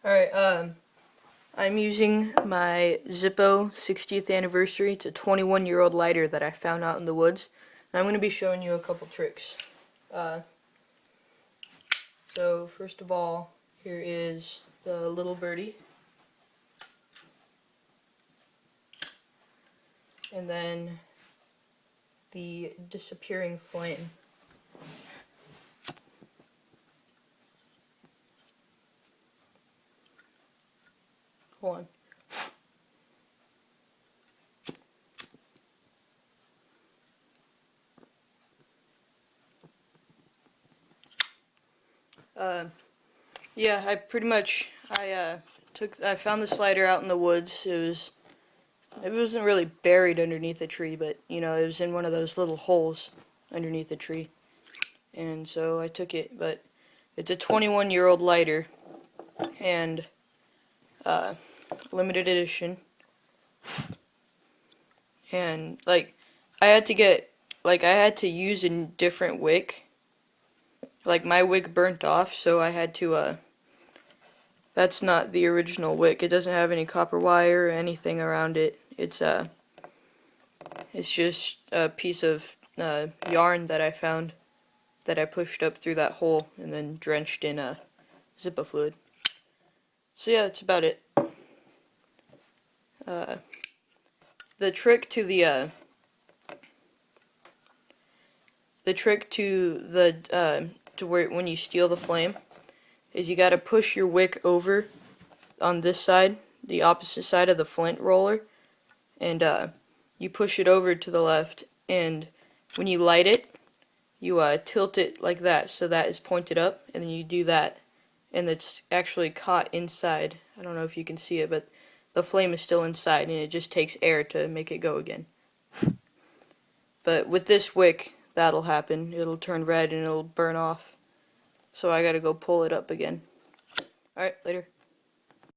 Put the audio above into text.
Alright, I'm using my Zippo 60th anniversary. It's a 21-year-old lighter that I found out in the woods. And I'm going to be showing you a couple tricks. So first of all, here is the little birdie. And then the disappearing flame. Hold on. Yeah, I found this lighter out in the woods. It wasn't really buried underneath a tree, but it was in one of those little holes underneath a tree. And so I took it, but it's a 21-year-old lighter and limited edition. And I had to use a different wick. Like my wick burnt off, so I had to that's not the original wick. It doesn't have any copper wire or anything around it. It's just a piece of yarn that I found that I pushed up through that hole and then drenched in Zippo fluid. So yeah, that's about it. The trick to to where when you steal the flame is you gotta push your wick over on this side, the opposite side of the flint roller, and you push it over to the left, and when you light it, you tilt it like that so that is pointed up, and then you do that, and it's actually caught inside. I don't know if you can see it, but the flame is still inside, and it just takes air to make it go again. But with this wick, that'll happen. It'll turn red and it'll burn off. So I gotta go pull it up again. Alright, later.